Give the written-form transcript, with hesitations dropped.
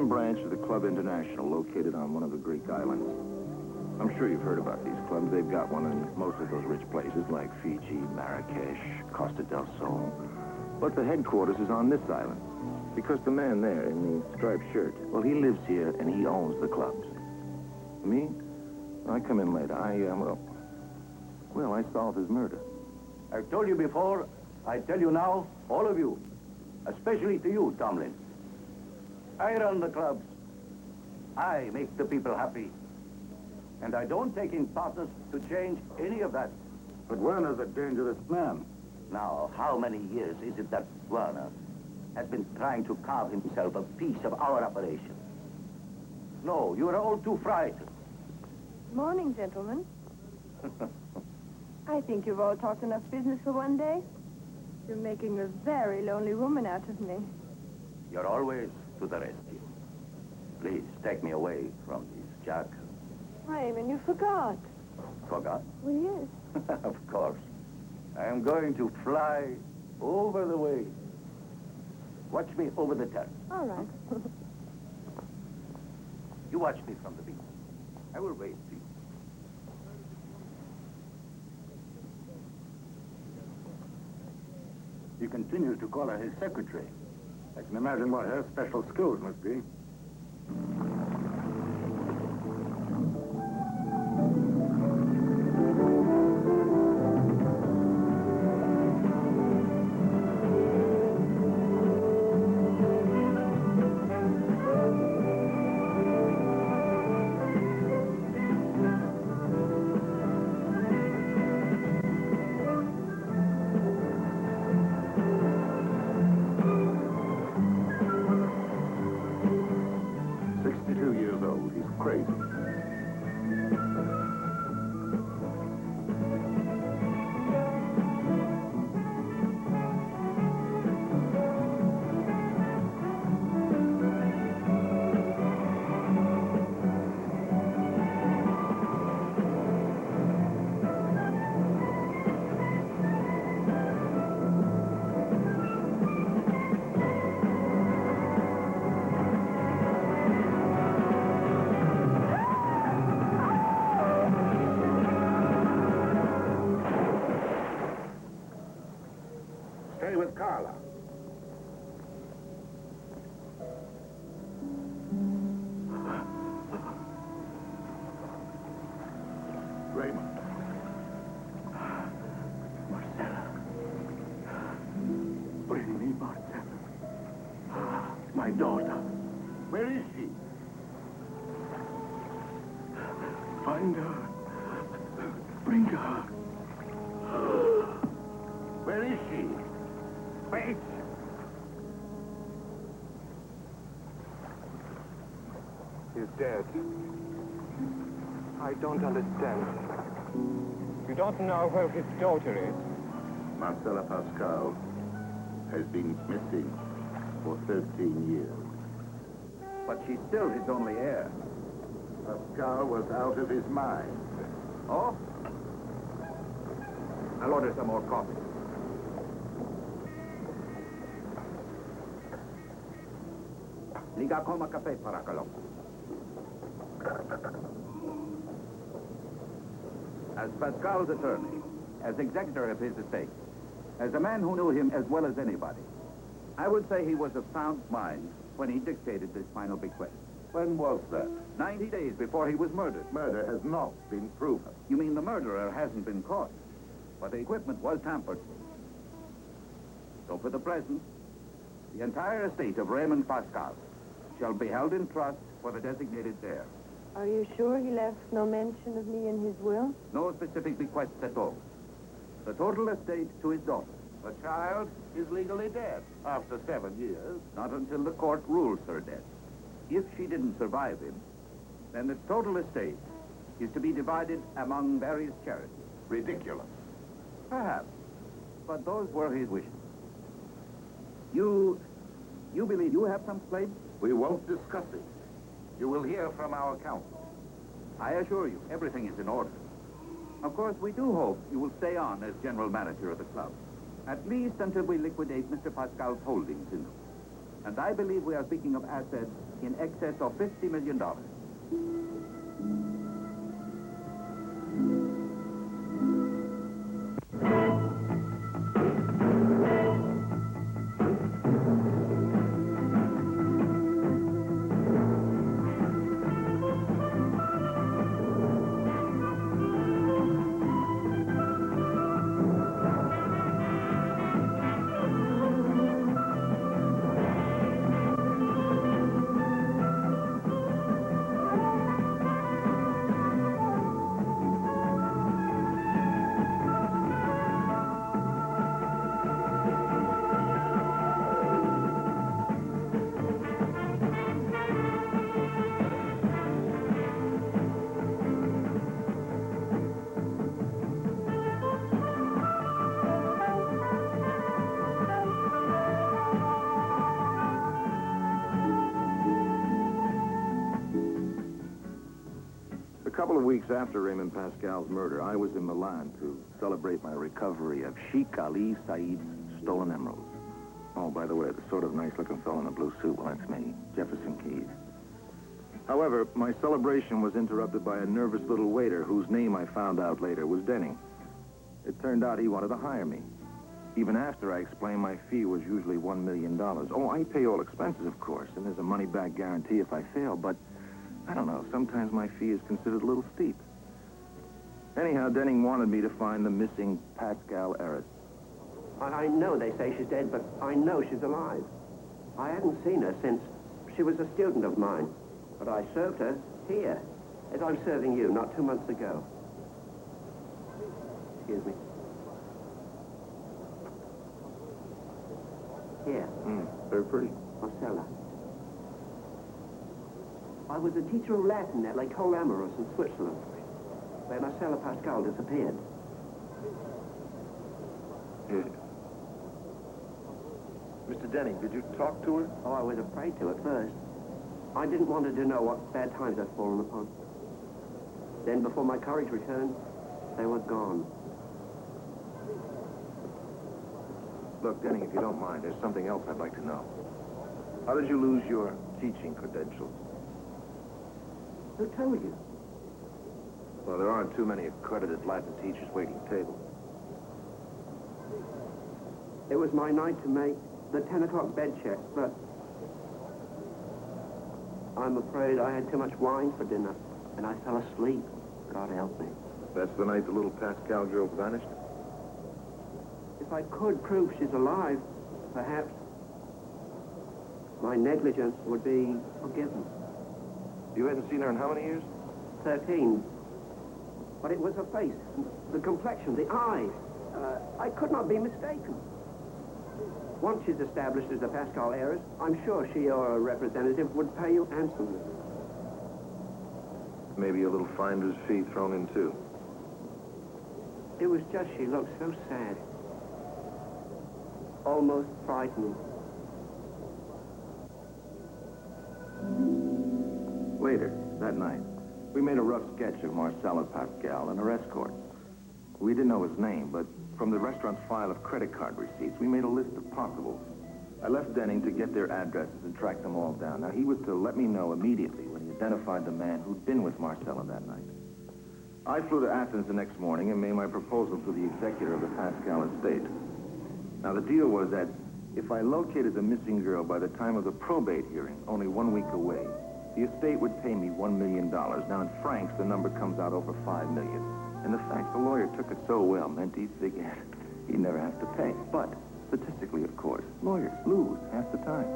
southern branch of the Club International, located on one of the Greek islands. I'm sure you've heard about these clubs. They've got one in most of those rich places like Fiji, Marrakesh, Costa del Sol. But the headquarters is on this island, because the man there in the striped shirt, well, he lives here and he owns the clubs. Me? I come in later. Well, I solved his murder. I've told you before, I tell you now, all of you, especially to you, Tomlin. I run the clubs. I make the people happy. And I don't take in partners to change any of that. But Werner's a dangerous man. Now, how many years is it that Werner has been trying to carve himself a piece of our operation? No, you are all too frightened. Morning, gentlemen. I think you've all talked enough business for one day. You're making a very lonely woman out of me. You're always to the rescue. Please, take me away from these jackals. Raymond, you forgot. Forgot? Well, yes. Of course. I am going to fly over the way. Watch me over the turn. All right. You watch me from the beach. I will wait for you. He continues to call her his secretary. I can imagine what her special skills must be. Stay with Carla. Raymond. Marcella. Bring me Marcella. My daughter. Where is she? Find her. Bring her. Where is she? Wait! He's dead. I don't understand. You don't know where his daughter is? Marcella Pascal has been missing for 13 years. But she's still his only heir. Pascal was out of his mind. Oh? I'll order some more coffee. Liga coma café para Colombo. As Pascal's attorney, as executor of his estate, as a man who knew him as well as anybody, I would say he was of sound mind when he dictated this final bequest. When was that? 90 days before he was murdered. Murder has not been proven. You mean the murderer hasn't been caught? But the equipment was tampered. So for the present, the entire estate of Raymond Pascal shall be held in trust for the designated heir. Are you sure he left no mention of me in his will? No specific bequests at all. The total estate to his daughter. The child is legally dead after 7 years. Not until the court rules her dead. If she didn't survive him, then the total estate is to be divided among various charities. Ridiculous. Perhaps. But those were his wishes. You believe you have some claim? We won't discuss it. You will hear from our counsel. I assure you, everything is in order. Of course, we do hope you will stay on as general manager of the club. At least until we liquidate Mr. Pascal's holdings in them. And I believe we are speaking of assets in excess of $50 million. A couple of weeks after Raymond Pascal's murder, I was in Milan to celebrate my recovery of Sheikh Ali Said's stolen emeralds. Oh, by the way, the sort of nice-looking fellow in a blue suit, well, that's me, Jefferson Keyes. However, my celebration was interrupted by a nervous little waiter whose name I found out later was Denning. It turned out he wanted to hire me. Even after I explained my fee was usually $1 million. Oh, I pay all expenses, of course, and there's a money-back guarantee if I fail, but I don't know, sometimes my fee is considered a little steep. Anyhow, Denning wanted me to find the missing Pascal heiress. I know they say she's dead, but I know she's alive. I hadn't seen her since she was a student of mine, but I served her here, as I'm serving you, not 2 months ago. Excuse me. Here. Very pretty. Marcella. I was a teacher of Latin at Lake Amorous in Switzerland, where Marcella Pascal disappeared. Yeah. Mr. Denning, did you talk to her? Oh, I was afraid to at first. I didn't want her to know what bad times I'd fallen upon. Then, before my courage returned, they were gone. Look, Denning, if you don't mind, there's something else I'd like to know. How did you lose your teaching credentials? Who told you? Well, there aren't too many accredited Latin teachers waiting tables. It was my night to make the 10 o'clock bed check, but I'm afraid I had too much wine for dinner, and I fell asleep. God help me. That's the night the little Pascal girl vanished? If I could prove she's alive, perhaps my negligence would be forgiven. You hadn't seen her in how many years? 13. But it was her face, the complexion, the eyes. I could not be mistaken. Once she's established as a Pascal heiress, I'm sure she or a representative would pay you handsomely. Maybe a little finder's fee thrown in, too. It was just she looked so sad. Almost frightened. Later, that night, we made a rough sketch of Marcella Pascal and her escort. We didn't know his name, but from the restaurant's file of credit card receipts, we made a list of possibles. I left Denning to get their addresses and track them all down. Now, he was to let me know immediately when he identified the man who'd been with Marcella that night. I flew to Athens the next morning and made my proposal to the executor of the Pascal estate. Now, the deal was that if I located the missing girl by the time of the probate hearing, only 1 week away, the estate would pay me $1 million. Now, in francs, the number comes out over $5 million. And the fact the lawyer took it so well meant he figured he'd never have to pay. But, statistically, of course, lawyers lose half the time.